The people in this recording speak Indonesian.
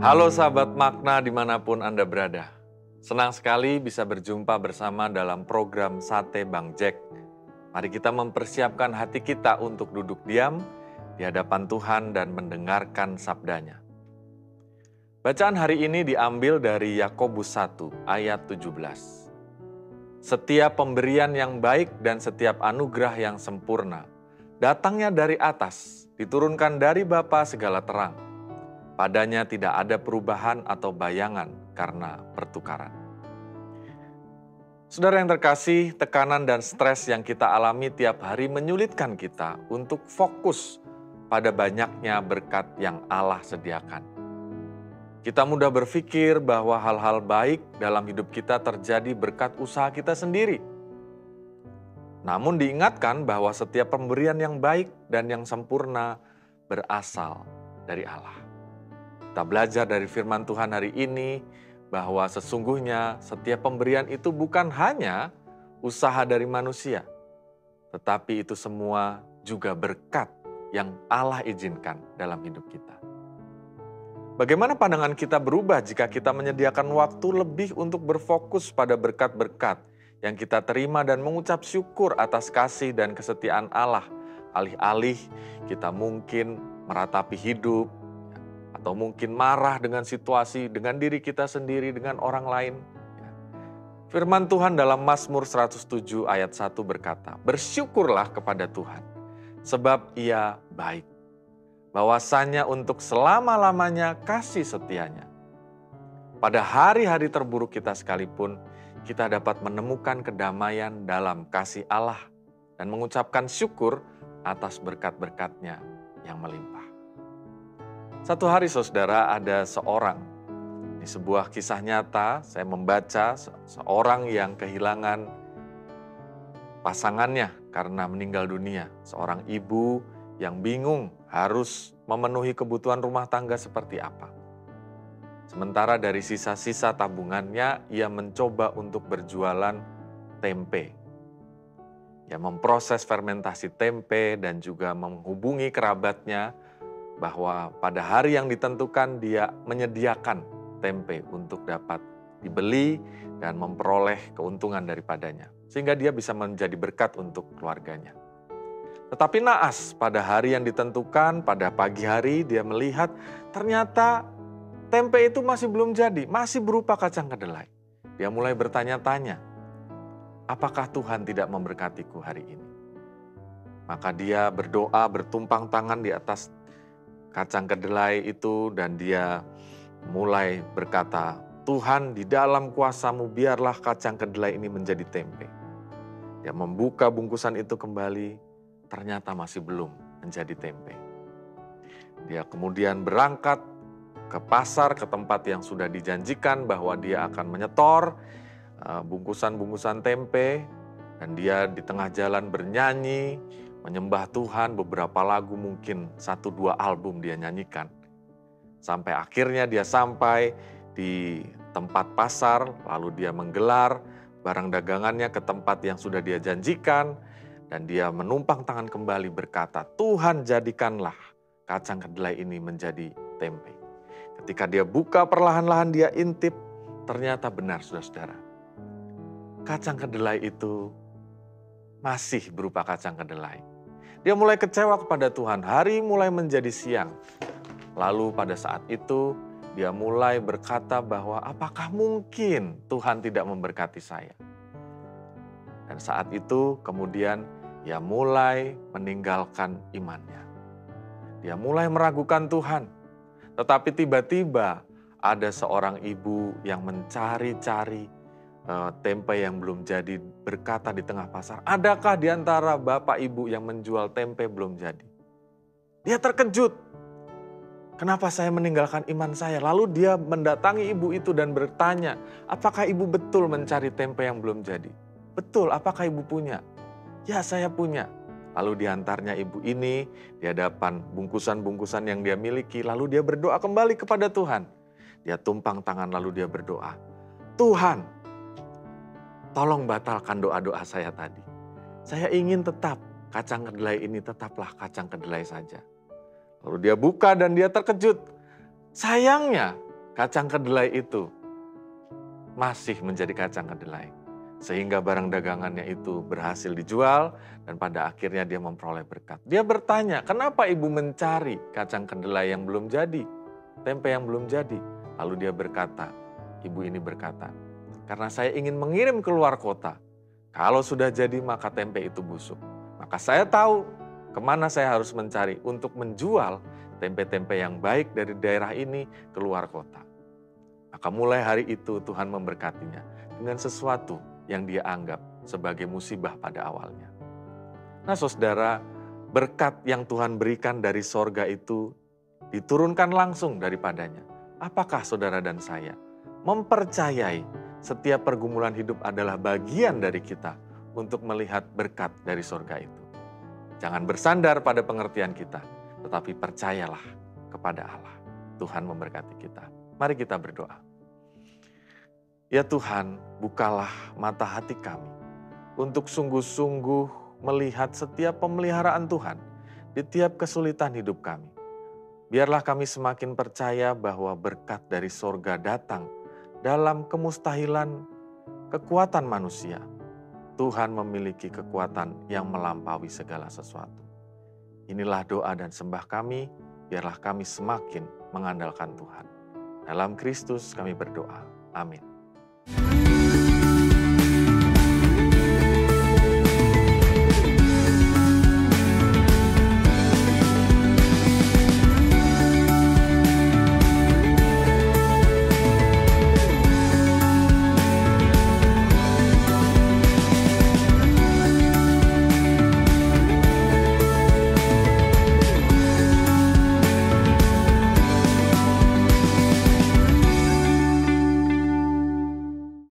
Halo sahabat makna dimanapun Anda berada. Senang sekali bisa berjumpa bersama dalam program Sate Bang Jack. Mari kita mempersiapkan hati kita untuk duduk diam di hadapan Tuhan dan mendengarkan sabdanya. Bacaan hari ini diambil dari Yakobus 1 ayat 17. Setiap pemberian yang baik dan setiap anugerah yang sempurna datangnya dari atas, diturunkan dari Bapa segala terang. Padanya tidak ada perubahan atau bayangan karena pertukaran. Saudara yang terkasih, tekanan dan stres yang kita alami tiap hari menyulitkan kita untuk fokus pada banyaknya berkat yang Allah sediakan. Kita mudah berpikir bahwa hal-hal baik dalam hidup kita terjadi berkat usaha kita sendiri. Namun diingatkan bahwa setiap pemberian yang baik dan yang sempurna berasal dari Allah. Kita belajar dari firman Tuhan hari ini bahwa sesungguhnya setiap pemberian itu bukan hanya usaha dari manusia, tetapi itu semua juga berkat yang Allah izinkan dalam hidup kita. Bagaimana pandangan kita berubah jika kita menyediakan waktu lebih untuk berfokus pada berkat-berkat yang kita terima dan mengucap syukur atas kasih dan kesetiaan Allah, alih-alih kita mungkin meratapi hidup, atau mungkin marah dengan situasi, dengan diri kita sendiri, dengan orang lain. Firman Tuhan dalam Mazmur 107 ayat 1 berkata, "Bersyukurlah kepada Tuhan, sebab Ia baik. Bahwasanya untuk selama-lamanya kasih setianya." Pada hari-hari terburuk kita sekalipun, kita dapat menemukan kedamaian dalam kasih Allah dan mengucapkan syukur atas berkat-berkat-Nya yang melimpah. Satu hari saudara, ada seorang, di sebuah kisah nyata saya membaca seorang yang kehilangan pasangannya karena meninggal dunia. Seorang ibu yang bingung harus memenuhi kebutuhan rumah tangga seperti apa. Sementara dari sisa-sisa tabungannya, ia mencoba untuk berjualan tempe. Ia memproses fermentasi tempe dan juga menghubungi kerabatnya bahwa pada hari yang ditentukan dia menyediakan tempe untuk dapat dibeli dan memperoleh keuntungan daripadanya. Sehingga dia bisa menjadi berkat untuk keluarganya. Tetapi naas, pada hari yang ditentukan, pada pagi hari dia melihat ternyata tempe itu masih belum jadi, masih berupa kacang kedelai. Dia mulai bertanya-tanya, apakah Tuhan tidak memberkatiku hari ini? Maka dia berdoa, bertumpang tangan di atas kacang kedelai itu dan dia mulai berkata, "Tuhan, di dalam kuasa-Mu biarlah kacang kedelai ini menjadi tempe." Dia membuka bungkusan itu kembali, ternyata masih belum menjadi tempe. Dia kemudian berangkat ke pasar, ke tempat yang sudah dijanjikan bahwa dia akan menyetor bungkusan-bungkusan tempe, dan dia di tengah jalan bernyanyi, menyembah Tuhan, beberapa lagu mungkin 1-2 album dia nyanyikan. Sampai akhirnya dia sampai di tempat pasar, lalu dia menggelar barang dagangannya ke tempat yang sudah dia janjikan, dan dia menumpang tangan kembali berkata, "Tuhan, jadikanlah kacang kedelai ini menjadi tempe." Ketika dia buka perlahan-lahan dia intip, ternyata benar saudara-saudara. Kacang kedelai itu masih berupa kacang kedelai. Dia mulai kecewa kepada Tuhan, hari mulai menjadi siang. Lalu pada saat itu dia mulai berkata bahwa apakah mungkin Tuhan tidak memberkati saya? Dan saat itu kemudian dia mulai meninggalkan imannya. Dia mulai meragukan Tuhan. Tetapi tiba-tiba ada seorang ibu yang mencari-cari tempe yang belum jadi, berkata di tengah pasar, "Adakah di antara bapak ibu yang menjual tempe belum jadi?" Dia terkejut. Kenapa saya meninggalkan iman saya? Lalu dia mendatangi ibu itu dan bertanya, "Apakah ibu betul mencari tempe yang belum jadi?" "Betul, apakah ibu punya?" "Ya, saya punya." Lalu diantarnya ibu ini di hadapan bungkusan-bungkusan yang dia miliki. Lalu dia berdoa kembali kepada Tuhan. Dia tumpang tangan lalu dia berdoa, "Tuhan, tolong batalkan doa-doa saya tadi. Saya ingin tetap kacang kedelai ini tetaplah kacang kedelai saja." Lalu dia buka dan dia terkejut. Sayangnya kacang kedelai itu masih menjadi kacang kedelai. Sehingga barang dagangannya itu berhasil dijual dan pada akhirnya dia memperoleh berkat. Dia bertanya, kenapa ibu mencari kacang kedelai yang belum jadi, tempe yang belum jadi? Lalu dia berkata, ibu ini berkata, karena saya ingin mengirim keluar kota. Kalau sudah jadi maka tempe itu busuk. Maka saya tahu kemana saya harus mencari untuk menjual tempe-tempe yang baik dari daerah ini keluar kota. Maka mulai hari itu Tuhan memberkatinya dengan sesuatu yang dia anggap sebagai musibah pada awalnya. Nah saudara, berkat yang Tuhan berikan dari sorga itu diturunkan langsung daripadanya. Apakah saudara dan saya mempercayai setiap pergumulan hidup adalah bagian dari kita untuk melihat berkat dari sorga itu? Jangan bersandar pada pengertian kita, tetapi percayalah kepada Allah. Tuhan memberkati kita. Mari kita berdoa. Ya Tuhan, bukalah mata hati kami untuk sungguh-sungguh melihat setiap pemeliharaan Tuhan di tiap kesulitan hidup kami. Biarlah kami semakin percaya bahwa berkat dari sorga datang dalam kemustahilan kekuatan manusia. Tuhan memiliki kekuatan yang melampaui segala sesuatu. Inilah doa dan sembah kami, biarlah kami semakin mengandalkan Tuhan. Dalam Kristus kami berdoa. Amin.